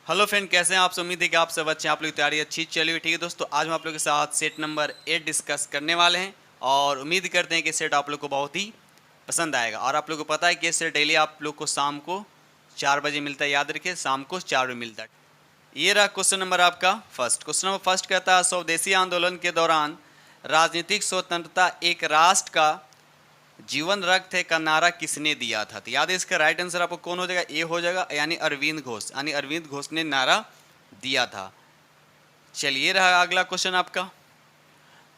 Hello friend, कैसे हैं आप? उम्मीद है कि आप सब अच्छे हैं। आप लोग की तैयारी अच्छी चली हुई, ठीक है दोस्तों। आज हम आप लोग के साथ सेट नंबर 8 डिस्कस करने वाले हैं और उम्मीद करते हैं कि सेट आप लोग को बहुत ही पसंद आएगा। और आप लोग को पता है कि सेट डेली आप लोग को शाम को 4 बजे मिलता है, याद रखिए, शाम को 4 बजे मिलता है। ये रहा क्वेश्चन नंबर आपका फर्स्ट। क्वेश्चन नंबर फर्स्ट कहता है, स्वदेशी आंदोलन के दौरान राजनीतिक स्वतंत्रता एक राष्ट्र का जीवन रक्त है का नारा किसने दिया था? तो याद है, इसका राइट आंसर आपको कौन हो जाएगा? ए हो जाएगा, यानी अरविंद घोष, यानी अरविंद घोष ने नारा दिया था। चलिए रहा अगला क्वेश्चन आपका।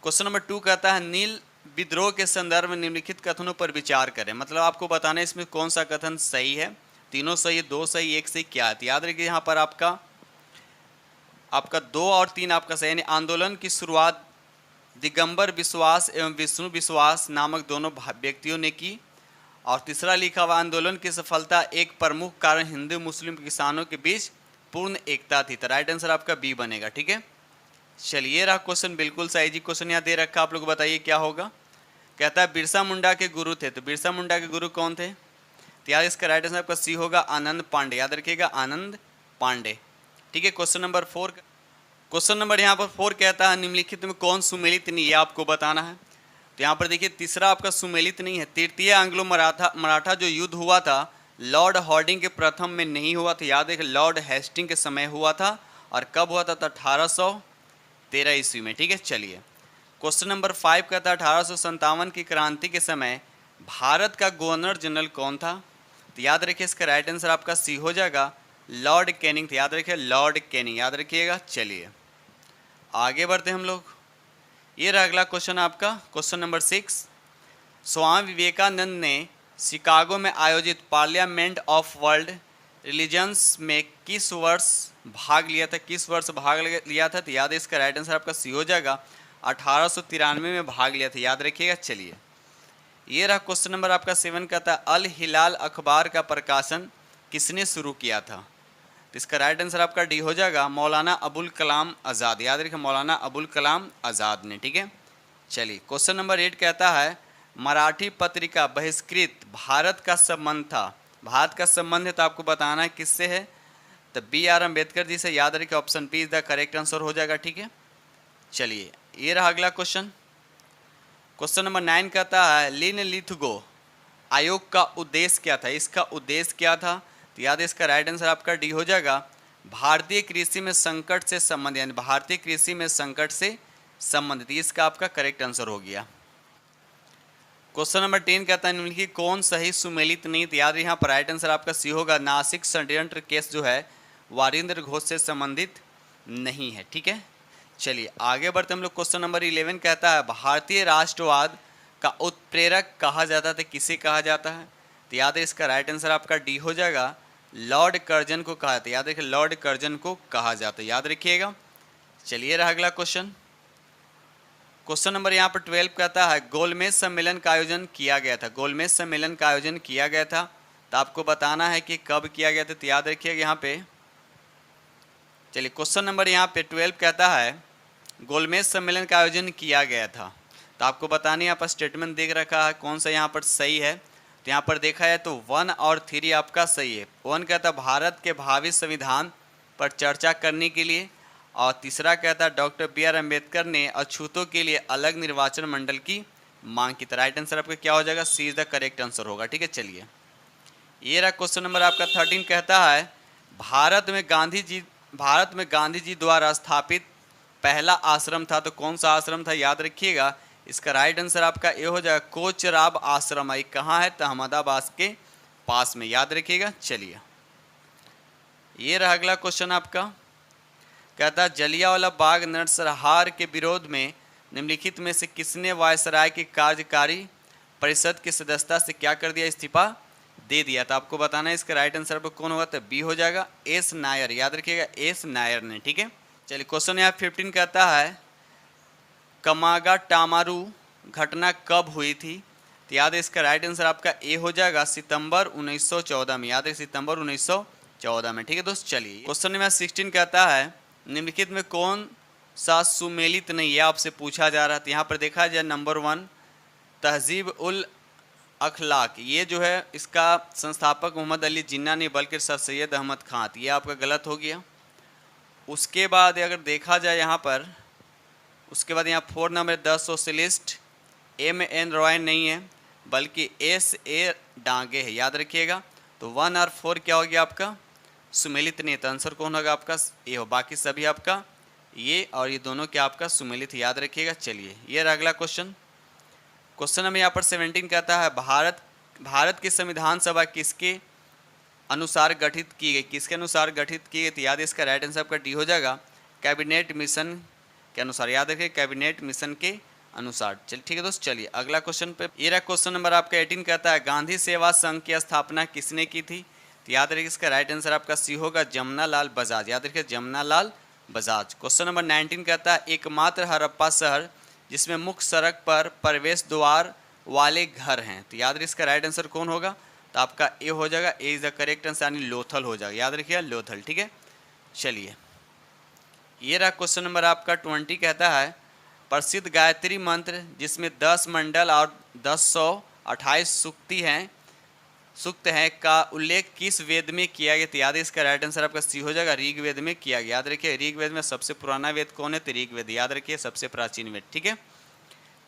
क्वेश्चन नंबर 2 कहता है, नील विद्रोह के संदर्भ में निम्नलिखित कथनों पर विचार करें। मतलब आपको बताना है इसमें कौन सा कथन सही है। तीनों सही है, 2 सही, 1 सही, क्या है? याद रखिए यहाँ पर आपका आपका 2 और 3 आपका सही, यानी आंदोलन की शुरुआत दिगंबर विश्वास एवं विष्णु विश्वास नामक दोनों व्यक्तियों ने की। और तीसरा लिखा हुआ, आंदोलन की सफलता एक प्रमुख कारण हिंदू मुस्लिम किसानों के बीच पूर्ण एकता थी। तो राइट आंसर आपका बी बनेगा, ठीक है। चलिए रहा क्वेश्चन बिल्कुल सही जी। क्वेश्चन यहाँ दे रखा, आप लोग बताइए क्या होगा। कहता है बिरसा मुंडा के गुरु थे। तो बिरसा मुंडा के गुरु कौन थे? तो यार इसका राइट आंसर आपका सी होगा, आनंद पांडे। याद रखिएगा, आनंद पांडे, ठीक है। क्वेश्चन नंबर 4, क्वेश्चन नंबर यहाँ पर 4 कहता है, निम्नलिखित में कौन सुमेलित नहीं, ये आपको बताना है। तो यहाँ पर देखिए तीसरा आपका सुमेलित नहीं है। तृतीय एंग्लो मराठा जो युद्ध हुआ था लॉर्ड हॉर्डिंग के प्रथम में नहीं हुआ था। याद है, लॉर्ड हेस्टिंग के समय हुआ था। और कब हुआ था? तो 1813 ईस्वी में, ठीक है। चलिए क्वेश्चन नंबर 5 कहता है, 1857 की क्रांति के समय भारत का गवर्नर जनरल कौन था? तो याद रखिए इसका राइट आंसर आपका सी हो जाएगा, लॉर्ड कैनिंग। याद रखिए, लॉर्ड कैनिंग, याद रखिएगा। चलिए आगे बढ़ते हम लोग। ये रहा अगला क्वेश्चन आपका, क्वेश्चन नंबर 6। स्वामी विवेकानंद ने शिकागो में आयोजित पार्लियामेंट ऑफ वर्ल्ड रिलीजन्स में किस वर्ष भाग लिया था? किस वर्ष भाग लिया था? तो याद है इसका राइट आंसर आपका सी हो जाएगा, 1893 में भाग लिया था। याद रखिएगा। चलिए ये रहा क्वेश्चन नंबर आपका 7 का था, अल हिलाल अखबार का प्रकाशन किसने शुरू किया था? तो इसका राइट आंसर आपका डी हो जाएगा, मौलाना अबुल कलाम आज़ाद। याद रखिए, मौलाना अबुल कलाम आज़ाद ने, ठीक है। चलिए क्वेश्चन नंबर 8 कहता है, मराठी पत्रिका बहिष्कृत भारत का संबंध था। भारत का संबंध है तो आपको बताना है किससे है? तो बी आर अम्बेडकर जी से। याद रखिए, option B is the correct answer हो जाएगा, ठीक है। चलिए ये रहा अगला क्वेश्चन। क्वेश्चन नंबर 9 कहता है, लिन लिथगो आयोग का उद्देश्य क्या था? इसका उद्देश्य क्या था? तो याद है इसका राइट आंसर आपका डी हो जाएगा, भारतीय कृषि में संकट से संबंधित, यानी भारतीय कृषि में संकट से संबंधित। इसका आपका करेक्ट आंसर हो गया। क्वेश्चन नंबर 10 कहता है, निम्नलिखित कौन सही सुमेलित नहीं? तो याद यहाँ पर राइट आंसर आपका सी होगा, नासिक षड्यंत्र केस जो है वारिंद्र घोष से संबंधित नहीं है, ठीक है। चलिए आगे बढ़ते हम लोग। क्वेश्चन नंबर 11 कहता है, भारतीय राष्ट्रवाद का उत्प्रेरक कहा जाता था, किसे कहा जाता है? तो याद है इसका राइट आंसर आपका डी हो जाएगा, लॉर्ड कर्जन को कहा जाता है। याद रखिए, लॉर्ड कर्जन को कहा जाता है, याद रखिएगा। चलिए रहा अगला क्वेश्चन। क्वेश्चन नंबर यहाँ पर 12 कहता है, गोलमेज सम्मेलन का आयोजन किया गया था। गोलमेज सम्मेलन का आयोजन किया गया था, तो आपको बताना है कि कब किया गया था। तो याद रखिएगा यहाँ पे। चलिए क्वेश्चन नंबर यहाँ पे 12 कहता है, गोलमेज सम्मेलन का आयोजन किया गया था, तो आपको बताने यहाँ पर स्टेटमेंट देख रखा है कौन सा यहाँ पर सही है। तो यहाँ पर देखा है तो 1 और 3 आपका सही है। 1 कहता है भारत के भावी संविधान पर चर्चा करने के लिए, और तीसरा कहता है डॉक्टर बी आर अम्बेडकर ने अछूतों के लिए अलग निर्वाचन मंडल की मांग की। तो राइट आंसर आपका क्या हो जाएगा? सी इज द करेक्ट आंसर होगा, ठीक है। चलिए ये रहा क्वेश्चन नंबर आपका 13 कहता है, भारत में गांधी जी द्वारा स्थापित पहला आश्रम था, तो कौन सा आश्रम था? याद रखिएगा, इसका राइट आंसर आपका ये हो जाएगा, कोचराब आश्रम। ये कहाँ है? तो अहमदाबाद के पास में, याद रखिएगा। चलिए ये रहा अगला क्वेश्चन आपका, कहता है, जलियांवाला बाग नरसंहार के विरोध में निम्नलिखित में से किसने वायसराय की कार्यकारी परिषद की सदस्यता से क्या कर दिया? इस्तीफा दे दिया। तो आपको बताना है इसका राइट आंसर पर कौन होगा? तो बी हो जाएगा, एस नायर। याद रखिएगा, एस नायर ने, ठीक है। चलिए क्वेश्चन यहाँ 15 कहता है, कमागाटामारू घटना कब हुई थी? तो याद है इसका राइट आंसर आपका ए हो जाएगा, सितंबर 1914 में। याद है, सितंबर 1914 में, ठीक है दोस्त। चलिए क्वेश्चन नंबर 16 कहता है, निम्नलिखित में कौन सा सुमेलित नहीं है? आपसे पूछा जा रहा है। तो यहाँ पर देखा जाए नंबर 1 तहजीब उल अखलाक, ये जो है इसका संस्थापक मोहम्मद अली जिन्ना नहीं बल्कि सर सैयद अहमद खान। ये आपका गलत हो गया। उसके बाद अगर देखा जाए यहाँ पर, उसके बाद यहाँ 4 number 10 socialist, M N Roy नहीं है बल्कि एस ए डांगे है, याद रखिएगा। तो 1 और 4 क्या हो गया आपका, सुमेलित नेता। आंसर कौन होगा आपका, ए हो। बाकी सभी आपका ये और ये दोनों क्या आपका सुमेलित, याद रखिएगा। चलिए ये रहा अगला क्वेश्चन। क्वेश्चन नंबर यहाँ पर 17 कहता है भारत की संविधान सभा किसके अनुसार गठित की गई, किसके अनुसार गठित की गई। तो याद है इसका राइट आंसर आपका डी हो जाएगा, कैबिनेट मिशन के अनुसार, याद रखिए कैबिनेट मिशन के अनुसार। चलिए ठीक है दोस्त, चलिए अगला क्वेश्चन पे। ये रहा क्वेश्चन नंबर आपका 18 कहता है गांधी सेवा संघ की स्थापना किसने की थी। तो याद रखिए इसका राइट आंसर आपका सी होगा, जमुना लाल बजाज, याद रखिए जमुना लाल बजाज। क्वेश्चन नंबर 19 कहता है एकमात्र हड़प्पा शहर जिसमें मुख्य सड़क पर प्रवेश द्वार वाले घर हैं। तो याद रखिए इसका राइट आंसर कौन होगा, तो आपका ए हो जाएगा, ए इज द करेक्ट आंसर, यानी लोथल हो जाएगा, याद रखिए लोथल। ठीक है, चलिए ये रहा क्वेश्चन नंबर आपका 20 कहता है प्रसिद्ध गायत्री मंत्र जिसमें 10 मंडल और 1028 सूक्त हैं का उल्लेख किस वेद में किया गया। तो याद है इसका राइट आंसर आपका सी हो जाएगा, ऋग्वेद में किया गया। याद रखिए ऋग्वेद में सबसे पुराना वेद कौन है, तो ऋग्वेद, याद रखिए सबसे प्राचीन वेद। ठीक है,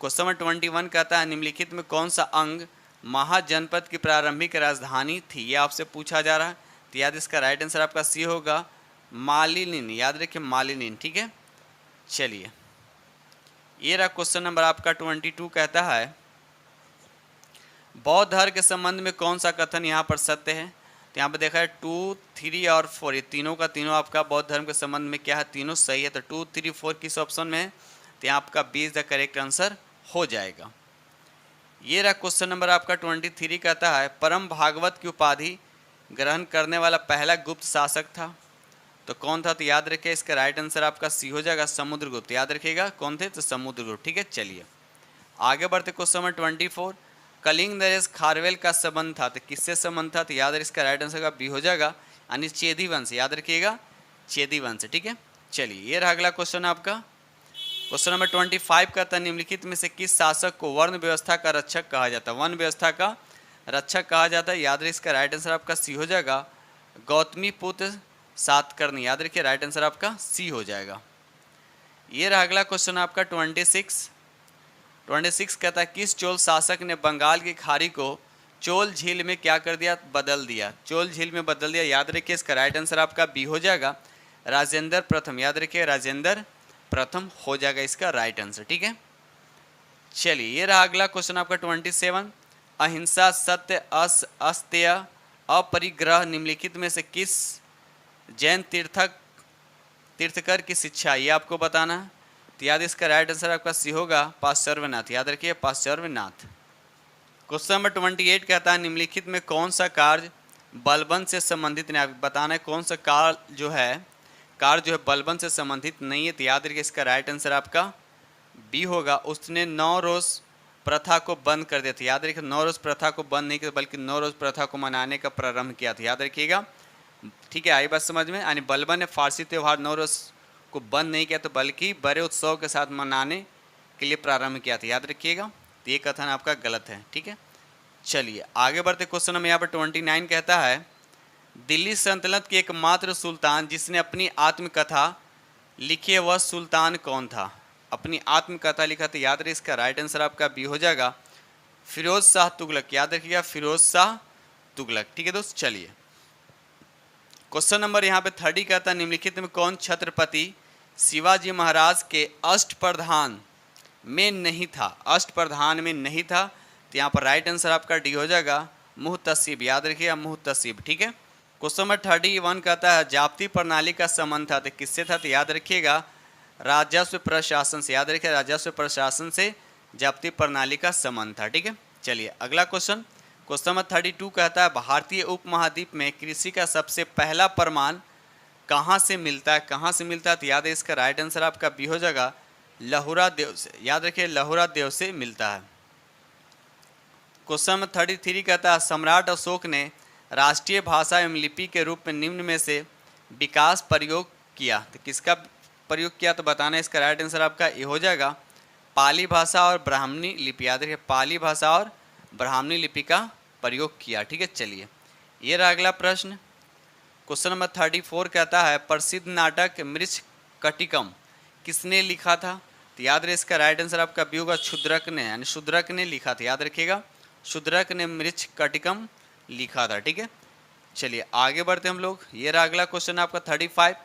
क्वेश्चन नंबर 21 कहता है निम्नलिखित में कौन सा अंग महाजनपद की प्रारंभिक राजधानी थी, ये आपसे पूछा जा रहा है। तो याद इसका राइट आंसर आपका सी होगा, मालिनी, याद रखिए मालिनी। ठीक है, चलिए ये रहा क्वेश्चन नंबर आपका 22 कहता है बौद्ध धर्म के संबंध में कौन सा कथन यहाँ पर सत्य है। तो यहाँ पर देखा है 2, 3 और 4, ये तीनों का तीनों आपका बौद्ध धर्म के संबंध में क्या है, तीनों सही है। तो 2, 3, 4 किस ऑप्शन में है, तो यहाँ आपका B is the correct answer हो जाएगा। ये रहा क्वेश्चन नंबर आपका 23 कहता है परम भागवत की उपाधि ग्रहण करने वाला पहला गुप्त शासक था, तो कौन था। तो याद रखिए इसका राइट आंसर आपका सी हो जाएगा, समुद्रगुप्त, याद रखिएगा कौन थे, तो समुद्रगुप्त। ठीक है, चलिए आगे बढ़ते क्वेश्चन नंबर 24 कलिंग नरेश खारवेल का संबंध था, तो किससे संबंध था। तो याद रखिए इसका राइट आंसर का बी हो जाएगा, यानी चेदी वंश, याद रखिएगा चेदी वंश। ठीक है, चलिए ये रहा अगला क्वेश्चन आपका। क्वेश्चन नंबर 25 कहता है निम्नलिखित में से किस शासक को वर्ण व्यवस्था का रक्षक कहा जाता है, वन व्यवस्था का रक्षक कहा जाता है। याद रखिए इसका राइट आंसर आपका सी हो जाएगा, गौतमी पुत्र सातकर्णी, याद रखिए राइट आंसर आपका सी हो जाएगा। ये रहा अगला क्वेश्चन आपका 26 कहता है किस चोल शासक ने बंगाल की खाड़ी को चोल झील में क्या कर दिया, बदल दिया, चोल झील में बदल दिया। याद रखिए इसका राइट आंसर आपका बी हो जाएगा, राजेंद्र प्रथम, याद रखिए राजेंद्र प्रथम हो जाएगा इसका राइट आंसर। ठीक है, चलिए ये रहा अगला क्वेश्चन आपका 27 अहिंसा सत्य अस्तेय अपरिग्रह निम्नलिखित में से किस जैन तीर्थकर की शिक्षा, ये आपको बताना है। तो याद इसका राइट आंसर आपका सी होगा, पाश्चर्यनाथ, याद रखिए पाश्चर्यनाथ। क्वेश्चन नंबर 28 कहता है निम्नलिखित में कौन सा कार्य बलबंत से संबंधित नहीं, आपको बताना है कौन सा कार्य जो है बलबंत से संबंधित नहीं है। तो याद रखिए इसका राइट आंसर आपका बी होगा, उसने 9 रोज प्रथा को बंद कर दिया था। याद रखिए 9 रोज प्रथा को बंद नहीं किया बल्कि 9 रोज प्रथा को मनाने का प्रारंभ किया था, याद रखिएगा। ठीक है, आई बात समझ में, यानी बलबन ने फारसी त्यौहार 9 रोज को बंद नहीं किया तो बल्कि बड़े उत्सव के साथ मनाने के लिए प्रारंभ किया था, याद रखिएगा। तो ये कथन आपका गलत है। ठीक है, चलिए आगे बढ़ते क्वेश्चन में यहाँ पर 29 कहता है दिल्ली सल्तनत के एकमात्र सुल्तान जिसने अपनी आत्मकथा लिखी वह सुल्तान कौन था, अपनी आत्मकथा लिखा। तो याद रखिए इसका राइट आंसर आपका बी हो जाएगा, फिरोज शाह तुगलक, याद रखिएगा फिरोज शाह तुगलक। ठीक है दोस्त, चलिए क्वेश्चन नंबर यहाँ पे 30 कहता है निम्नलिखित में कौन छत्रपति शिवाजी महाराज के अष्टप्रधान में नहीं था, अष्टप्रधान में नहीं था। तो यहाँ पर राइट आंसर आपका डी हो जाएगा, मुहतसिब, याद रखिएगा मुहतसिब। ठीक है, क्वेश्चन नंबर 31 कहता है जाप्ती प्रणाली का संबंध था, तो किससे था। तो याद रखिएगा राजस्व प्रशासन से, याद रखिए राजस्व प्रशासन से जाप्ती प्रणाली का संबंध था। ठीक है, चलिए अगला क्वेश्चन नंबर 32 कहता है भारतीय उपमहाद्वीप में कृषि का सबसे पहला प्रमाण कहाँ से मिलता है, कहाँ से मिलता है। तो याद है इसका राइट आंसर आपका बी हो जाएगा, लहुरा देव से, याद रखिए लहुरा देव से मिलता है। क्वेश्चन नंबर 33 कहता है सम्राट अशोक ने राष्ट्रीय भाषा एवं लिपि के रूप में निम्न में से विकास प्रयोग किया, तो किसका प्रयोग किया। तो बताना है इसका राइट आंसर आपका ये हो जाएगा, पाली भाषा और ब्राह्मणी लिपि, याद रखिए पाली भाषा और ब्राह्मणी लिपि का प्रयोग किया। ठीक है, चलिए ये रहा अगला प्रश्न। क्वेश्चन नंबर 34 कहता है प्रसिद्ध नाटक मृच्छकटिकम किसने लिखा था? तो याद रहे इसका राइट आंसर आपका बी होगा शूद्रक ने, यानी शूद्रक ने लिखा था। याद रखिएगा शूद्रक ने मृच्छकटिकम लिखा था। ठीक है, चलिए आगे बढ़ते हम लोग। ये रहा अगला क्वेश्चन आपका 35,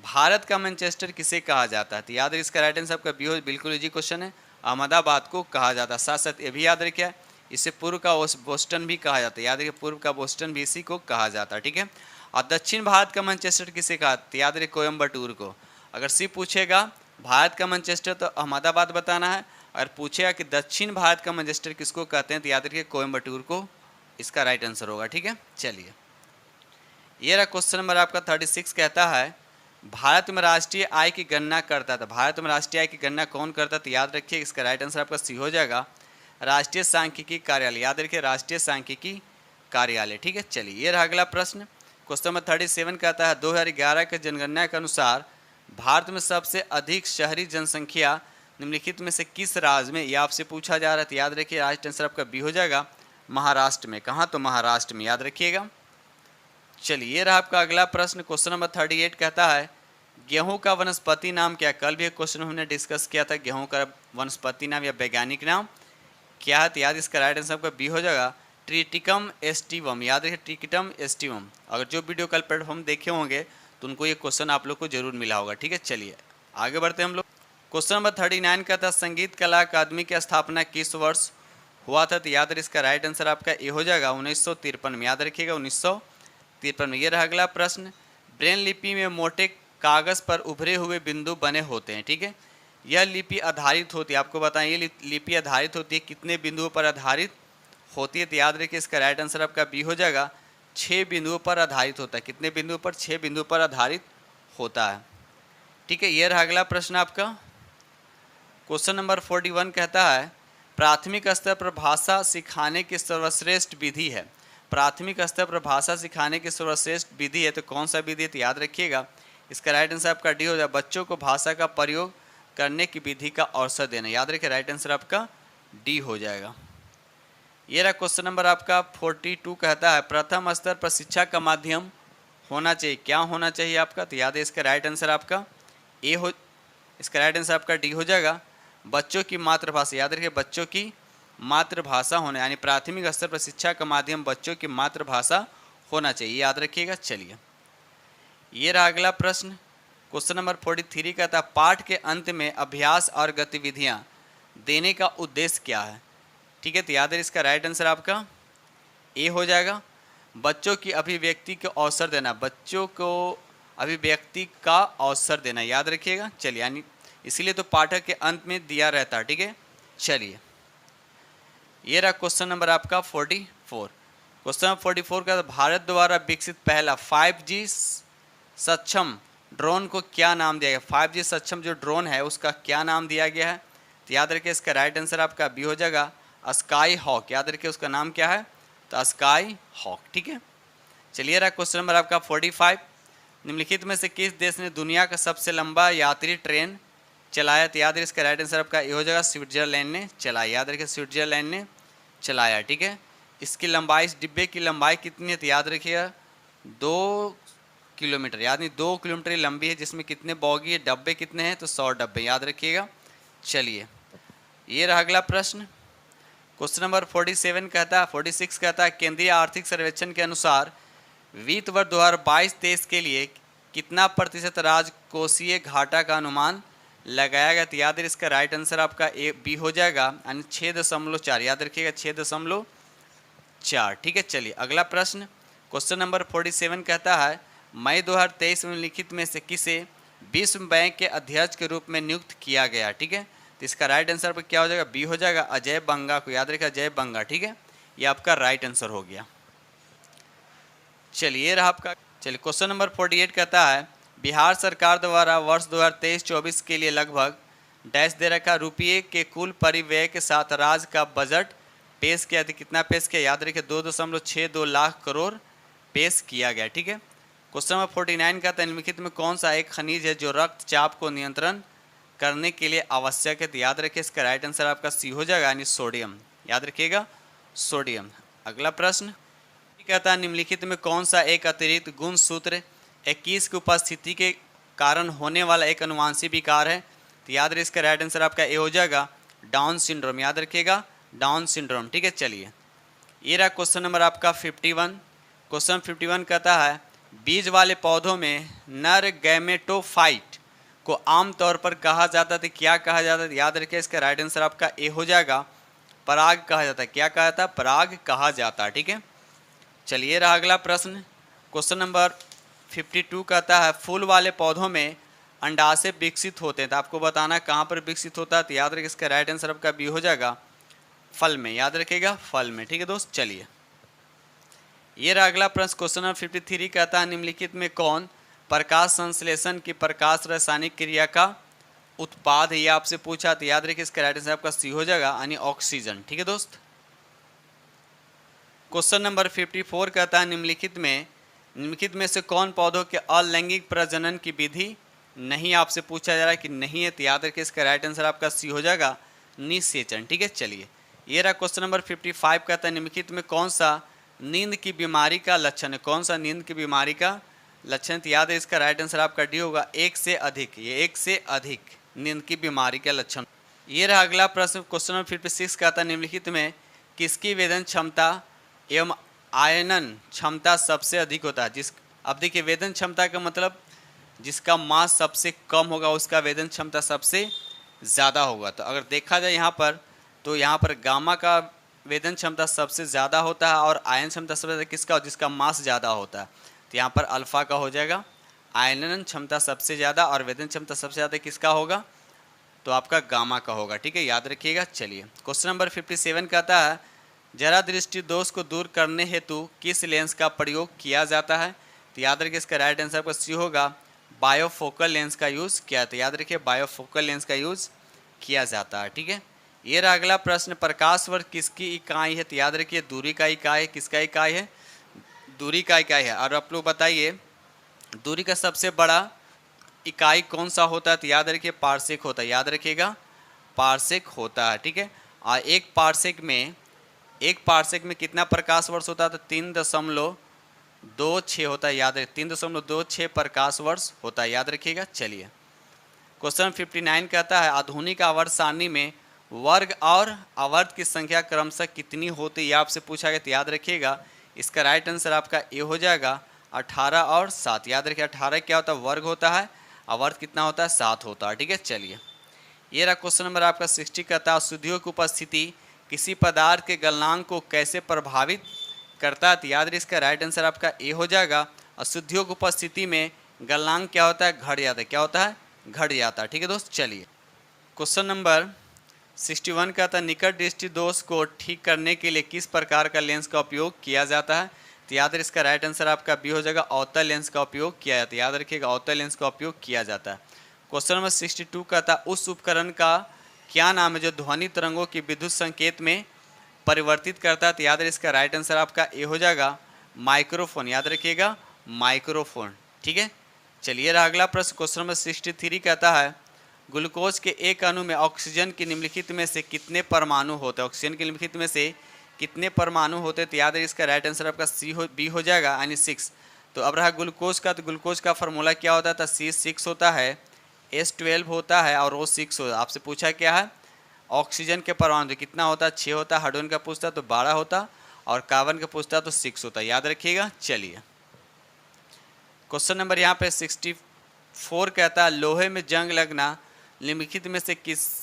भारत का मैनचेस्टर किसे कहा जाता है? तो याद रहे इसका राइट आंसर आपका बी हो, बिल्कुल इजी क्वेश्चन है। अहमदाबाद को कहा जाता है। साथ साथ ये भी याद रखिए इसे पूर्व का बोस्टन भी कहा जाता है। याद रखिए पूर्व का बोस्टन भी इसी को कहा जाता है। ठीक है, और दक्षिण भारत का मैनचेस्टर किसे कहा? तो याद रखिए कोयम्बटूर को। अगर सी पूछेगा भारत का मैनचेस्टर तो अहमदाबाद बताना है। अगर पूछेगा कि दक्षिण भारत का मैनचेस्टर किसको कहते हैं तो याद रखिए कोयम्बटूर को इसका राइट आंसर होगा। ठीक है, चलिए ये रहा क्वेश्चन नंबर आपका 36 कहता है भारत में राष्ट्रीय आय की गणना करता था। भारत में राष्ट्रीय आय की गणना कौन करता? तो याद रखिए इसका राइट आंसर आपका सी हो जाएगा राष्ट्रीय सांख्यिकी कार्यालय। याद रखिए राष्ट्रीय सांख्यिकी कार्यालय। ठीक है, चलिए ये रहा अगला प्रश्न। क्वेश्चन नंबर 37 कहता है 2011 के जनगणना के अनुसार भारत में सबसे अधिक शहरी जनसंख्या निम्नलिखित में से किस राज्य में, यह आपसे पूछा जा रहा है। तो याद रखिए राइट आंसर आपका बी हो जाएगा महाराष्ट्र में। कहाँ? तो महाराष्ट्र में। याद रखिएगा। चलिए ये रहा आपका अगला प्रश्न। क्वेश्चन नंबर 38 कहता है गेहूं का वनस्पति नाम क्या? कल भी एक क्वेश्चन हमने डिस्कस किया था, गेहूं का वनस्पति नाम या वैज्ञानिक नाम क्या है? तो याद इसका राइट आंसर आपका बी हो जाएगा ट्रिटिकम एस्टिवम। याद रखिए ट्रिटिकम एस्टिवम। अगर जो वीडियो कल प्लेटफॉर्म देखे होंगे तो उनको ये क्वेश्चन आप लोग को जरूर मिला होगा। ठीक है, चलिए आगे बढ़ते हैं हम लोग। क्वेश्चन नंबर 39 का था संगीत कला अकादमी की स्थापना किस वर्ष हुआ था? तो याद रखिए इसका राइट आंसर आपका ए हो जाएगा 1953 में। याद रखिएगा 1953 में। ये रहा अगला प्रश्न। ब्रेन लिपि में मोटे कागज़ पर उभरे हुए बिंदु बने होते हैं। ठीक है, यह लिपि आधारित होती है, आपको बताएं ये लिपि आधारित होती है कितने बिंदुओं पर आधारित होती है? तो याद रखिए इसका राइट आंसर आपका बी हो जाएगा 6 बिंदुओं पर आधारित होता है। कितने बिंदुओं पर? 6 बिंदुओं पर आधारित होता है। ठीक है, ये रहा अगला प्रश्न आपका। क्वेश्चन नंबर 41 कहता है प्राथमिक स्तर पर भाषा सिखाने की सर्वश्रेष्ठ विधि है। प्राथमिक स्तर पर भाषा सिखाने की सर्वश्रेष्ठ विधि है तो कौन सा विधि है? तो याद रखिएगा इसका राइट आंसर आपका डी हो जाएगा बच्चों को भाषा का प्रयोग करने की विधि का अवसर देना। याद रखिए राइट आंसर आपका डी हो जाएगा। ये रहा क्वेश्चन नंबर आपका 42 कहता है प्रथम स्तर पर शिक्षा का माध्यम होना चाहिए, क्या होना चाहिए आपका? तो याद है इसका राइट आंसर आपका ए हो, इसका राइट आंसर आपका डी हो जाएगा बच्चों की मातृभाषा। याद रखिए बच्चों की मातृभाषा होना, यानी प्राथमिक स्तर पर शिक्षा का माध्यम बच्चों की मातृभाषा होना चाहिए। याद रखिएगा। चलिए ये रहा अगला प्रश्न। क्वेश्चन नंबर 43 कहता है पाठ के अंत में अभ्यास और गतिविधियां देने का उद्देश्य क्या है? ठीक है, तो याद है इसका राइट आंसर आपका ए हो जाएगा बच्चों की अभिव्यक्ति को अवसर देना, बच्चों को अभिव्यक्ति का अवसर देना। याद रखिएगा। चलिए यानी इसीलिए तो पाठक के अंत में दिया रहता है। ठीक है, चलिए ये रहा क्वेश्चन नंबर आपका 44। क्वेश्चन नंबर 44 का भारत द्वारा विकसित पहला 5G सक्षम ड्रोन को क्या नाम दिया गया? 5G सक्षम जो ड्रोन है उसका क्या नाम दिया गया है? तो याद रखिए इसका राइट आंसर आपका बी हो जाएगा स्काई हॉक। याद रखिए उसका नाम क्या है? तो स्काई हॉक। ठीक है, चलिए रहा क्वेश्चन नंबर आपका 45 निम्नलिखित में से किस देश ने दुनिया का सबसे लंबा यात्री ट्रेन चलाया? तो याद रखिए इसका राइट आंसर आपका ये हो जाएगा स्विट्जरलैंड ने चलाया। याद रखिए स्विट्जरलैंड ने चलाया। ठीक है, इसकी लंबाई, इस डिब्बे की लंबाई कितनी है? तो याद रखिएगा 2 किलोमीटर। याद नहीं 2 किलोमीटर लंबी है, जिसमें कितने बॉगी है, डब्बे कितने हैं? तो 100 डब्बे। याद रखिएगा। चलिए ये रहा अगला प्रश्न। क्वेश्चन नंबर 46 कहता है केंद्रीय आर्थिक सर्वेक्षण के अनुसार वित्त वर्ष 2022-23 के लिए कितना प्रतिशत राजकोषीय घाटा का अनुमान लगाया गया? तो याद है इसका राइट आंसर आपका ए बी हो जाएगा यानी 6.4। याद रखिएगा 6.4। ठीक है, चलिए अगला प्रश्न। क्वेश्चन नंबर 47 कहता है मई 2023 में लिखित में से किसे विश्व बैंक के अध्यक्ष के रूप में नियुक्त किया गया? ठीक है, तो इसका राइट आंसर पर क्या हो जाएगा? बी हो जाएगा अजय बंगा को। याद रखिए अजय बंगा। ठीक है, ये आपका राइट आंसर हो गया। चलिए रहा आपका। चलिए क्वेश्चन नंबर 48 कहता है बिहार सरकार द्वारा वर्ष 2023-24 के लिए लगभग डैश दे रखा रुपये के कुल परिव्यय के साथ राज्य का बजट पेश किया था। कितना पेश किया? याद रखिए 2.62 लाख करोड़ पेश किया गया। ठीक है, क्वेश्चन नंबर 49 का निम्नलिखित में कौन सा एक खनिज है जो रक्तचाप को नियंत्रण करने के लिए आवश्यक है? तो याद रखिए इसका राइट आंसर आपका सी हो जाएगा यानी सोडियम। याद रखिएगा सोडियम। अगला प्रश्न कहता है निम्नलिखित में कौन सा एक अतिरिक्त गुण सूत्र 21 की उपस्थिति के कारण होने वाला एक अनुवांशिक विकार है। तो याद रखिए इसका राइट आंसर आपका ए हो जाएगा डाउन सिंड्रोम। याद रखिएगा डाउन सिंड्रोम। ठीक है, चलिए ये रहा क्वेश्चन नंबर आपका 51। क्वेश्चन 51 कहता है बीज वाले पौधों में नर गैमेटोफाइट को आमतौर पर कहा जाता है, तो क्या कहा जाता है? याद रखिए इसका राइट आंसर आपका ए हो जाएगा पराग कहा जाता है। क्या कहा जाता है? पराग कहा जाता है। ठीक है, चलिए रहा अगला प्रश्न। क्वेश्चन नंबर 52 कहता है फूल वाले पौधों में अंडाशय विकसित होते हैं, तो आपको बताना कहाँ पर विकसित होता है। तो याद रखिए इसका राइट आंसर आपका बी हो जाएगा फल में। याद रखिएगा फल में। ठीक है दोस्त, चलिए ये रहा अगला प्रश्न। क्वेश्चन नंबर 53 कहता है निम्नलिखित में कौन प्रकाश संश्लेषण की प्रकाश रासायनिक क्रिया का उत्पाद है? ये आपसे पूछा। तो याद रखिए इसका राइट आंसर आपका सी हो जाएगा यानी ऑक्सीजन। ठीक है दोस्त। क्वेश्चन नंबर 54 कहता है निम्नलिखित में से कौन पौधों के अलैंगिक प्रजनन की विधि नहीं? आपसे पूछा जा रहा है कि नहीं है। तो याद रखिए इसका राइट आंसर आपका सी हो जाएगा निषेचन। ठीक है, चलिए ये रहा क्वेश्चन नंबर 55 कहता है निम्नलिखित में कौन सा नींद की बीमारी का लक्षण है? कौन सा नींद की बीमारी का लक्षण? तो याद है इसका राइट आंसर आपका डी होगा एक से अधिक। ये एक से अधिक नींद की बीमारी का लक्षण। ये रहा अगला प्रश्न। क्वेश्चन नंबर 56 कहता है निम्नलिखित में किसकी वेदन क्षमता एवं आयनन क्षमता सबसे अधिक होता है? अब देखिए वेदन क्षमता का मतलब जिसका मास सबसे कम होगा उसका वेदन क्षमता सबसे ज़्यादा होगा। तो अगर देखा जाए यहाँ पर, तो यहाँ पर गामा का वेदन क्षमता सबसे ज़्यादा होता है और आयन क्षमता सबसे ज़्यादा किसका? जिसका मास ज़्यादा होता है। तो यहाँ पर अल्फा का हो जाएगा। आयनन क्षमता सबसे ज़्यादा और वेदन क्षमता सबसे ज़्यादा किसका होगा? तो आपका गामा का होगा। ठीक है, याद रखिएगा। चलिए क्वेश्चन नंबर 57 कहता है जरा दृष्टि दोष को दूर करने हेतु किस लेंस का प्रयोग किया जाता है? तो याद रखिए इसका राइट आंसर आपका सी होगा बायोफोकल लेंस का यूज़ किया। तो याद रखिए बायोफोकल लेंस का यूज़ किया जाता है। ठीक है, ये रहा अगला प्रश्न। प्रकाश वर्ष किसकी इकाई है? तो याद रखिए दूरी का इकाई है। किसका इकाई है? दूरी का इकाई है। और आप लोग बताइए दूरी का सबसे बड़ा इकाई कौन सा होता है? तो याद रखिए पारसेक होता है। याद रखिएगा पारसेक होता है। ठीक है, और एक पारसेक में कितना प्रकाश वर्ष होता है? तो 3.26 होता है। याद रखिए 3.26 प्रकाश वर्ष होता है। याद रखिएगा। चलिए क्वेश्चन 59 कहता है आधुनिक आवर्त सारणी में वर्ग और आवर्त की संख्या क्रमशः कितनी होती है? ये आपसे पूछा गया। तो याद रखिएगा इसका राइट आंसर आपका ए हो जाएगा 18 और 7। याद रखिए 18 क्या होता है? वर्ग होता है। आवर्त कितना होता है? 7 होता है। ठीक है, चलिए ये रहा क्वेश्चन नंबर आपका 60 कहता है अशुद्धियों की उपस्थिति किसी पदार्थ के गलनांक को कैसे प्रभावित करता है? तो याद रखिए इसका राइट आंसर आपका ए हो जाएगा अशुद्धियों की उपस्थिति में गलनांक क्या होता है? घट जाता है। क्या होता है? घट जाता है। ठीक है दोस्त, चलिए क्वेश्चन नंबर 61 कहता है निकट दृष्टि दोष को ठीक करने के लिए किस प्रकार का लेंस का उपयोग किया जाता है? तो याद रखिए इसका राइट आंसर आपका बी हो जाएगा अवतल लेंस का उपयोग किया जाता है। याद रखिएगा अवतल लेंस का उपयोग किया जाता है। क्वेश्चन नंबर 62 कहता है उस उपकरण का क्या नाम है जो ध्वनि तरंगों की विद्युत संकेत में परिवर्तित करता है? तो याद रखिए इसका राइट आंसर आपका ए हो जाएगा माइक्रोफोन। याद रखिएगा माइक्रोफोन। ठीक है, चलिए रहा अगला प्रश्न। क्वेश्चन नंबर 63 कहता है ग्लूकोज के एक अणु में ऑक्सीजन की निम्नलिखित में से कितने परमाणु होते हैं? ऑक्सीजन के निम्नलिखित में से कितने परमाणु होते हैं? तो याद रखिए इसका राइट आंसर आपका बी हो जाएगा यानी 6। तो अब रहा ग्लूकोज का। तो ग्लूकोज का फार्मूला क्या होता है? तो C6 होता है, S12 होता है और O6 होता है। आपसे पूछा क्या है? ऑक्सीजन के परमाणु कितना होता है? 6 होता है। हाइड्रोजन का पूछता तो 12 होता और कार्बन का पूछता तो 6 होता है। याद रखिएगा। चलिए क्वेश्चन नंबर यहाँ पे 64 कहता है लोहे में जंग लगना निम्नलिखित में से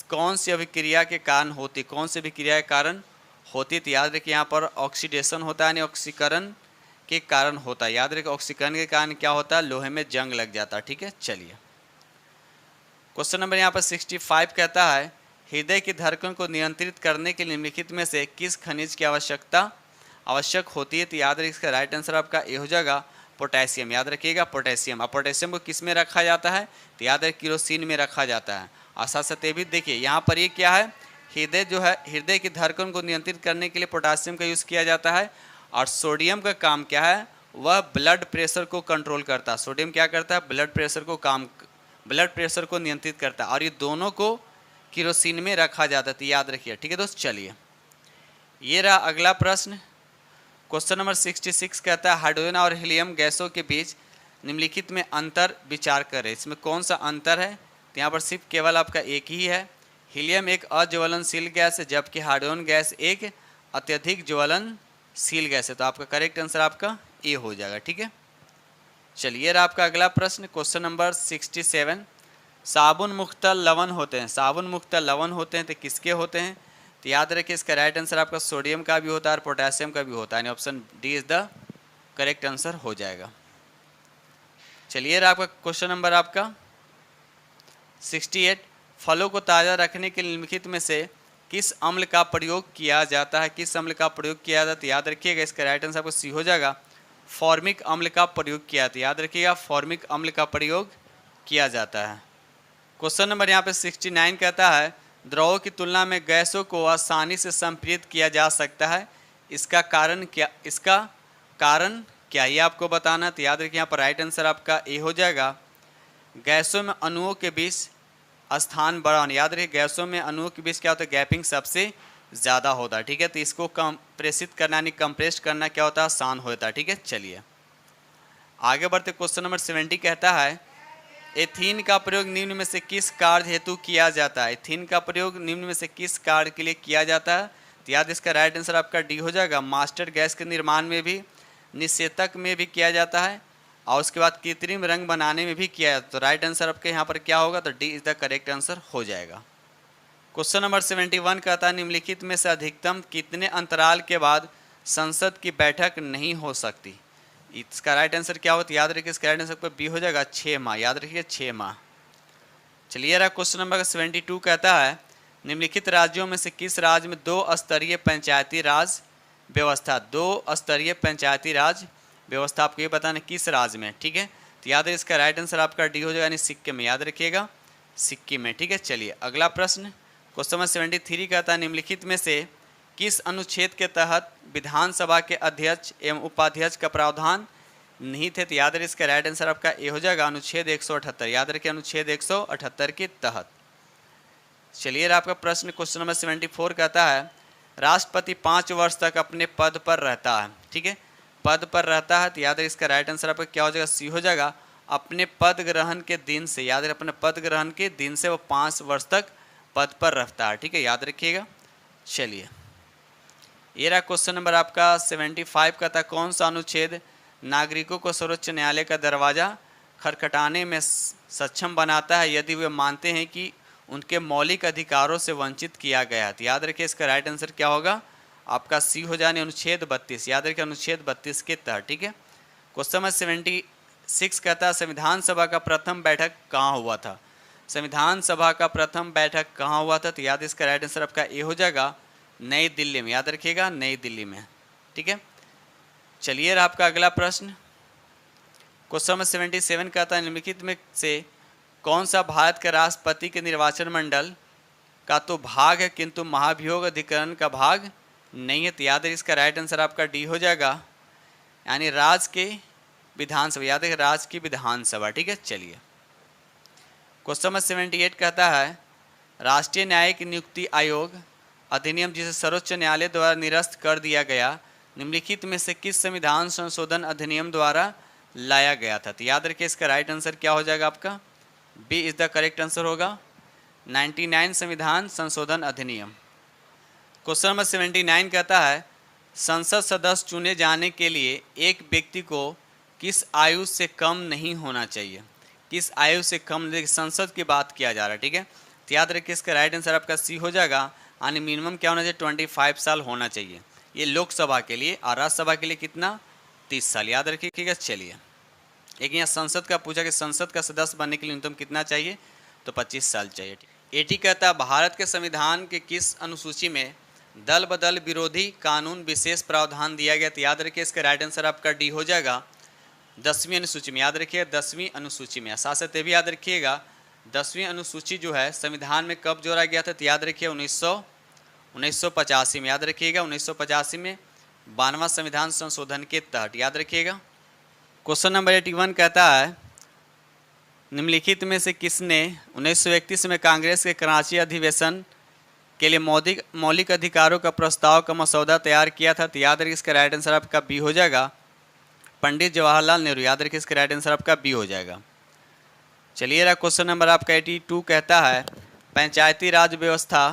कौन सी अभिक्रिया के कारण होती? कौन सी अभिक्रिया के कारण होती? तो याद रखिए यहाँ पर ऑक्सीडेशन होता है यानी ऑक्सीकरण के कारण होता है। याद रखिए ऑक्सीकरण के कारण क्या होता है? लोहे में जंग लग जाता है। ठीक है, चलिए क्वेश्चन नंबर यहाँ पर 65 कहता है हृदय की धड़कन को नियंत्रित करने के लिए निम्नलिखित में से किस खनिज की आवश्यक होती है? तो याद रखिए इसका राइट आंसर आपका ए हो जाएगा पोटेशियम। याद रखिएगा पोटेशियम। अब पोटेशियम को किस में रखा जाता है? तो याद रखिए केरोसिन में रखा जाता है। और साथ साथ ये भी देखिए यहाँ पर ये क्या है? हृदय जो है हृदय की धड़कन को नियंत्रित करने के लिए पोटेशियम का यूज़ किया जाता है। और सोडियम का काम क्या है? वह ब्लड प्रेशर को कंट्रोल करता है। सोडियम क्या करता है? ब्लड प्रेशर को नियंत्रित करता है। और ये दोनों को केरोसिन में रखा जाता है। तो याद रखिए। ठीक है दोस्त, चलिए ये रहा अगला प्रश्न। क्वेश्चन नंबर 66 कहता है हाइड्रोजन और हीलियम गैसों के बीच निम्नलिखित में अंतर विचार करें। इसमें कौन सा अंतर है? तो यहाँ पर सिर्फ केवल आपका एक ही है। हीलियम एक अज्वलनशील गैस है जबकि हाइड्रोजन गैस एक अत्यधिक ज्वलनशील गैस है। तो आपका करेक्ट आंसर आपका ए हो जाएगा। ठीक है, चलिए रहा आपका अगला प्रश्न, क्वेश्चन नंबर 67। साबुन मुक्त लवण होते हैं, साबुन मुक्त लवण होते हैं तो किसके होते हैं? तो याद रखिए इसका राइट आंसर आपका सोडियम का भी होता है और पोटेशियम का भी होता है, यानी option D is the correct answer हो जाएगा। चलिए रहा आपका क्वेश्चन नंबर आपका 68। फलों को ताज़ा रखने के लिए निम्नलिखित में से किस अम्ल का प्रयोग किया जाता है? किस अम्ल का प्रयोग किया जाता है? याद रखिएगा इसका राइट आंसर आपको सी हो जाएगा, फॉर्मिक अम्ल का प्रयोग किया जाता है। याद रखिएगा फॉर्मिक अम्ल का प्रयोग किया जाता है। क्वेश्चन नंबर यहाँ पे 69 कहता है द्रवों की तुलना में गैसों को आसानी से संपीड़ित किया जा सकता है, इसका कारण क्या? इसका कारण क्या ये आपको बताना। तो याद रखिए यहाँ पर राइट आंसर आपका ए हो जाएगा, गैसों में अणुओं के बीच स्थान बड़ा होना। याद रखिए गैसों में अणुओं के बीच क्या होता है? गैपिंग सबसे ज़्यादा होता है। ठीक है, तो इसको कंप्रेसित करना यानी कंप्रेस करना क्या होता है? आसान होता है। ठीक है, चलिए आगे बढ़ते। क्वेश्चन नंबर 70 कहता है एथीन का प्रयोग निम्न में से किस कार्य हेतु किया जाता है? एथीन का प्रयोग निम्न में से किस कार्य के लिए किया जाता है? तो याद इसका राइट आंसर आपका डी हो जाएगा, मास्टर गैस के निर्माण में भी, निषेचक में भी किया जाता है और उसके बाद कृत्रिम रंग बनाने में भी किया जाता है। तो राइट आंसर आपके यहाँ पर क्या होगा? तो D is the correct answer हो जाएगा। क्वेश्चन नंबर 71 कहता है निम्नलिखित में से अधिकतम कितने अंतराल के बाद संसद की बैठक नहीं हो सकती? इसका राइट आंसर क्या होता है? याद रखिए इसका राइट आंसर पर बी हो जाएगा, 6 माह। याद रखिए 6 माह। चलिए रहा क्वेश्चन नंबर 72 कहता है निम्नलिखित राज्यों में से किस राज्य में 2 स्तरीय पंचायती राज व्यवस्था? 2 स्तरीय पंचायती राज व्यवस्था आपको ये बताना किस राज्य में? ठीक है, तो याद है इसका राइट आंसर आपका डी हो जाएगा, यानी सिक्किम में। याद रखिएगा सिक्किम में। ठीक है, चलिए अगला प्रश्न क्वेश्चन नंबर 73 कहता है निम्नलिखित में से किस अनुच्छेद के तहत विधानसभा के अध्यक्ष एवं उपाध्यक्ष का प्रावधान निहित है? तो याद रखिए इसका राइट आंसर आपका ए हो जाएगा, अनुच्छेद 178। याद रखिए अनुच्छेद 178 के तहत। चलिए आपका प्रश्न क्वेश्चन नंबर 74 कहता है राष्ट्रपति 5 वर्ष तक अपने पद पर रहता है। ठीक है, पद पर रहता है, तो याद है इसका राइट आंसर आपका क्या हो जाएगा? सी हो जाएगा, अपने पद ग्रहण के दिन से। याद रखिए अपने पद ग्रहण के दिन से वो 5 वर्ष तक पद पर रहता है। ठीक है, याद रखिएगा। चलिए ये रहा क्वेश्चन नंबर आपका 75 का था कौन सा अनुच्छेद नागरिकों को सर्वोच्च न्यायालय का दरवाज़ा खटखटाने में सक्षम बनाता है यदि वे मानते हैं कि उनके मौलिक अधिकारों से वंचित किया गया है? तो याद रखिए इसका राइट आंसर क्या होगा? आपका सी हो जाने अनुच्छेद 32। याद रखिए अनुच्छेद 32 के तहत। ठीक है, क्वेश्चन नंबर 76 कहता है संविधान सभा का प्रथम बैठक कहाँ हुआ था? संविधान सभा का प्रथम बैठक कहाँ हुआ था? तो याद इसका राइट आंसर आपका ए हो जाएगा, नई दिल्ली में। याद रखिएगा नई दिल्ली में। ठीक है, चलिए आपका अगला प्रश्न क्वेश्चन नंबर 77 कहता है निम्नलिखित में से कौन सा भारत के राष्ट्रपति के निर्वाचन मंडल का तो भाग है किंतु महाभियोग अधिकरण का भाग नहीं है? तो याद है इसका राइट आंसर आपका डी हो जाएगा, यानी राज्य के विधानसभा। याद है राज्य की विधानसभा। ठीक है, चलिए क्वेश्चन नंबर 78 कहता है राष्ट्रीय न्यायिक नियुक्ति आयोग अधिनियम जिसे सर्वोच्च न्यायालय द्वारा निरस्त कर दिया गया निम्नलिखित में से किस संविधान संशोधन अधिनियम द्वारा लाया गया था? तो याद रखिए इसका राइट आंसर क्या हो जाएगा? आपका B is the correct answer होगा, 99 संविधान संशोधन अधिनियम। क्वेश्चन नंबर 79 कहता है संसद सदस्य चुने जाने के लिए एक व्यक्ति को किस आयु से कम नहीं होना चाहिए? किस आयु से कम? संसद की बात किया जा रहा है। ठीक है, तो याद रखिए इसका राइट आंसर आपका सी हो जाएगा, यानी मिनिमम क्या होना चाहिए? 25 साल होना चाहिए। ये लोकसभा के लिए, और राज्यसभा के लिए कितना? 30 साल। याद रखिएगा। चलिए एक यहाँ संसद का पूछा कि संसद का सदस्य बनने के लिए न्यूनतम कितना चाहिए? तो 25 साल चाहिए। 80 कहता है भारत के संविधान के किस अनुसूची में दल बदल विरोधी कानून विशेष प्रावधान दिया गया? तो याद रखिए इसका राइट आंसर आपका डी हो जाएगा, 10वीं अनुसूची में। याद रखिए 10वीं अनुसूची में। साथ साथ ये भी याद रखिएगा 10वीं अनुसूची जो है संविधान में कब जोड़ा गया था? तो याद रखिए 1985 में। याद रखिएगा 1985 में 92वां संविधान संशोधन के तहत। याद रखिएगा। क्वेश्चन नंबर 81 कहता है निम्नलिखित में से किसने 1931 में कांग्रेस के कराची अधिवेशन के लिए मौलिक अधिकारों का प्रस्ताव का मसौदा तैयार किया था? तो याद रखिए इसका राइट आंसर आपका बी हो जाएगा, पंडित जवाहरलाल नेहरू, याद रखिए इसका राइट आंसर आपका बी हो जाएगा। चलिए रहा क्वेश्चन नंबर आपका 82 कहता है पंचायती राज व्यवस्था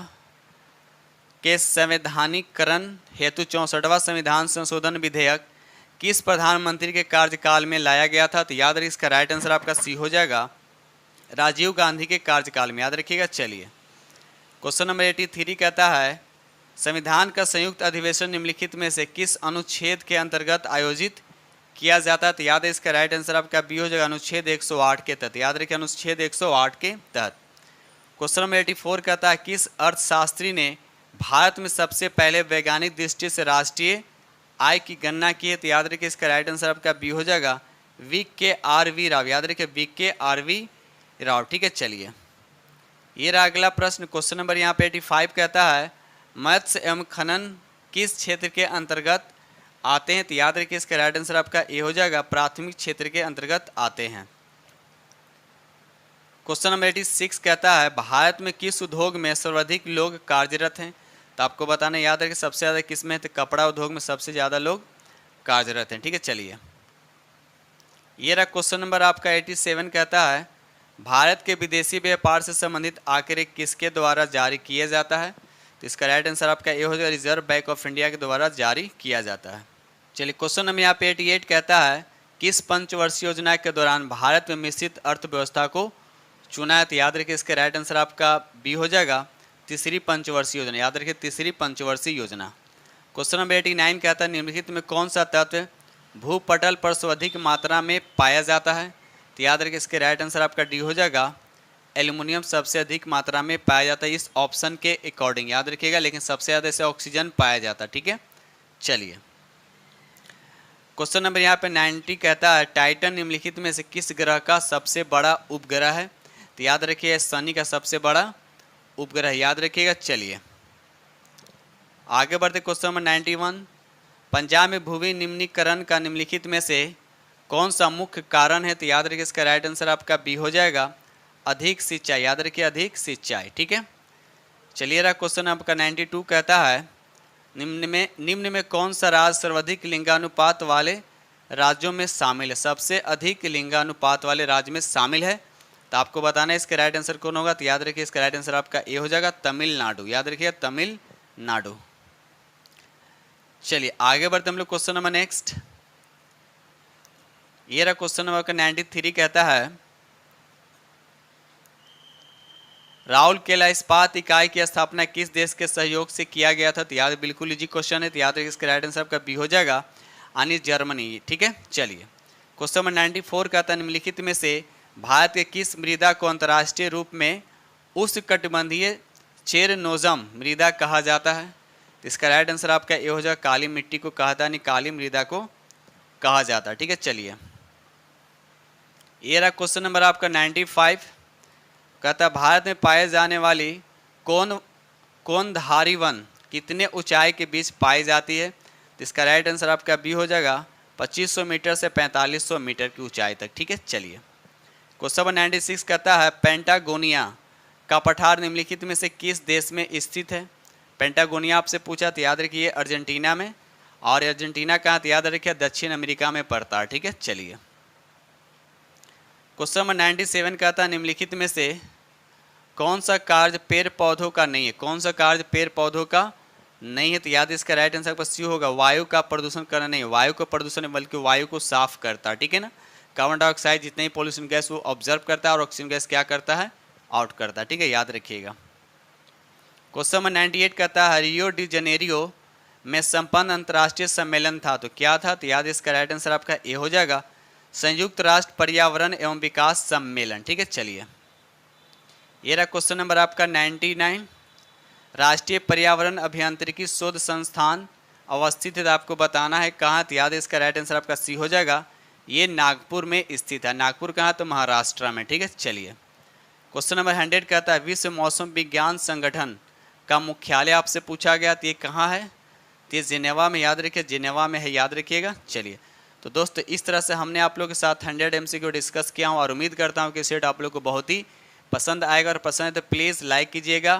के संवैधानिकरण हेतु 64वां संविधान संशोधन विधेयक किस प्रधानमंत्री के कार्यकाल में लाया गया था? तो याद रखिए इसका राइट आंसर आपका सी हो जाएगा, राजीव गांधी के कार्यकाल में, याद रखिएगा। चलिए क्वेश्चन नंबर 83 कहता है संविधान का संयुक्त अधिवेशन निम्नलिखित में से किस अनुच्छेद के अंतर्गत आयोजित किया जाता है? तो याद है इसका राइट आंसर आपका बी हो जाएगा, अनुच्छेद 108 के तहत, याद रखिए अनुच्छेद 108 के तहत। क्वेश्चन नंबर 84 कहता है किस अर्थशास्त्री ने भारत में सबसे पहले वैज्ञानिक दृष्टि से राष्ट्रीय आय की गणना की है? तो याद रखिए इसका राइट आंसर आपका बी हो जाएगा, VKRV राव, याद रखिए VKRV राव, ठीक है। चलिए ये रहा अगला प्रश्न। क्वेश्चन नंबर यहाँ पे 85 कहता है मत्स्य एवं खनन किस क्षेत्र के अंतर्गत आते हैं? तो याद रखिए इसका राइट आंसर आपका ए हो जाएगा, प्राथमिक क्षेत्र के अंतर्गत आते हैं। क्वेश्चन नंबर 86 कहता है भारत में किस उद्योग में सर्वाधिक लोग कार्यरत हैं? तो आपको बताना याद रखिए सबसे ज़्यादा किस में है? तो कपड़ा उद्योग में सबसे ज़्यादा लोग कार्यरत हैं, ठीक है। चलिए ये रहा क्वेश्चन नंबर आपका 87 कहता है भारत के विदेशी व्यापार से संबंधित आंकड़े किसके द्वारा जारी किया जाता है? तो इसका राइट आंसर आपका ये हो जाएगा, रिजर्व बैंक ऑफ इंडिया के द्वारा जारी किया जाता है। चलिए क्वेश्चन नंबर यहाँ पे 88 कहता है किस पंचवर्षीय योजना के दौरान भारत में मिश्रित अर्थव्यवस्था को चुना है? तो याद रखिए इसका राइट आंसर आपका बी हो जाएगा, तीसरी पंचवर्षीय योजना, याद रखिए तीसरी पंचवर्षीय योजना। क्वेश्चन नंबर 89 कहता है निम्नलिखित में कौन सा तत्व भूपटल पर सर्वाधिक मात्रा में पाया जाता है? तो याद रखिए इसके राइट आंसर आपका डी हो जाएगा, एल्युमिनियम सबसे अधिक मात्रा में पाया जाता है इस ऑप्शन के अकॉर्डिंग, याद रखिएगा। लेकिन सबसे ज़्यादा इसे ऑक्सीजन पाया जाता है, ठीक है। चलिए क्वेश्चन नंबर यहाँ पे 90 कहता है टाइटन निम्नलिखित में से किस ग्रह का सबसे बड़ा उपग्रह है? तो याद रखिए शनि का सबसे बड़ा उपग्रह, याद रखिएगा। चलिए आगे बढ़ते क्वेश्चन नंबर 91 पंजाब में भूमि निम्नीकरण का निम्नलिखित में से कौन सा मुख्य कारण है? तो याद रखिए इसका राइट आंसर आपका बी हो जाएगा, अधिक सिंचाई, याद रखिए अधिक सिंचाई, ठीक है। चलिए रहा क्वेश्चन आपका 92 कहता है निम्न में कौन सा राज्य सर्वाधिक लिंगानुपात वाले राज्यों में शामिल है? सबसे अधिक लिंगानुपात वाले राज्य में शामिल है, तो आपको बताना है इसका राइट आंसर कौन होगा? तो याद रखिए इसका राइट आंसर आपका ए हो जाएगा, तमिलनाडु, याद रखिए तमिलनाडु। चलिए आगे बढ़ते हम लोग क्वेश्चन नंबर नेक्स्ट। ये रहा क्वेश्चन नंबर का 93 कहता है राउरकेला इस्पात इकाई की स्थापना किस देश के सहयोग से किया गया था? तो याद बिल्कुल इजी क्वेश्चन है, तो याद रखिए इसका राइट आंसर आपका बी हो जाएगा, यानी जर्मनी, ठीक है। चलिए क्वेश्चन नंबर 94 कहता है निम्नलिखित में से भारत के किस मृदा को अंतर्राष्ट्रीय रूप में उष्णकटिबंधीय चेरनोजम मृदा कहा जाता है? तो इसका राइट आंसर आपका ए हो जाएगा, काली मिट्टी को कहा था, यानी काली मृदा को कहा जाता है, ठीक है। चलिए ये रहा क्वेश्चन नंबर आपका 95 कहता है भारत में पाए जाने वाली कोनधारी वन कितने ऊंचाई के बीच पाई जाती है? तो इसका राइट आंसर आपका बी हो जाएगा, 2500 मीटर से 4500 मीटर की ऊंचाई तक, ठीक है। चलिए क्वेश्चन नंबर 96 कहता है पेंटागोनिया का पठार निम्नलिखित में से किस देश में स्थित है? पेंटागोनिया आपसे पूछा, तो याद रखिए अर्जेंटीना में, और अर्जेंटीना कहाँ? तो याद रखिए दक्षिण अमेरिका में पड़ता है, ठीक है। चलिए क्वेश्चन नंबर 97 कहता है निम्नलिखित में से कौन सा कार्य पेड़ पौधों का नहीं है? कौन सा कार्य पेड़ पौधों का नहीं है? तो याद इसका राइट आंसर पर सी होगा, वायु का प्रदूषण करना नहीं है, वायु का प्रदूषण है बल्कि वायु को साफ करता है, ठीक है ना। कार्बन डाइऑक्साइड जितने ही पॉल्यूशन गैस वो ऑब्जर्व करता है और ऑक्सीजन गैस क्या करता है? आउट करता है, ठीक है, याद रखिएगा। क्वेश्चन नंबर 98 कहता है रियो डी जनेरियो में संपन्न अंतर्राष्ट्रीय सम्मेलन था, तो क्या था? तो याद इसका राइट आंसर आपका ए हो जाएगा, संयुक्त राष्ट्र पर्यावरण एवं विकास सम्मेलन, ठीक है। चलिए ये रहा क्वेश्चन नंबर आपका 99 राष्ट्रीय पर्यावरण अभियांत्रिकी शोध संस्थान अवस्थित है, तो आपको बताना है कहाँ? तो याद इसका राइट आंसर आपका सी हो जाएगा, ये नागपुर में स्थित है। नागपुर कहाँ? तो महाराष्ट्र में, ठीक है। चलिए क्वेश्चन नंबर 100 कहता है विश्व मौसम विज्ञान संगठन का मुख्यालय आपसे पूछा गया, तो ये कहाँ है? तो ये जिनेवा में, याद रखिए जिनेवा में है, याद रखिएगा। चलिए तो दोस्तों इस तरह से हमने आप लोगों के साथ 100 MCQ डिस्कस किया हूँ और उम्मीद करता हूँ कि सेट आप लोग को बहुत ही पसंद आएगा, और पसंद है तो प्लीज़ लाइक कीजिएगा,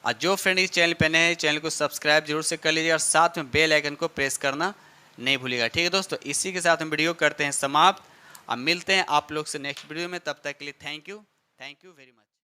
और जो फ्रेंड इस चैनल पर नए हैं चैनल को सब्सक्राइब जरूर से कर लीजिए, और साथ में बेल आइकन को प्रेस करना नहीं भूलिएगा। ठीक है दोस्तों, इसी के साथ हम वीडियो करते हैं समाप्त। अब मिलते हैं आप लोग से नेक्स्ट वीडियो में, तब तक के लिए थैंक यू वेरी मच।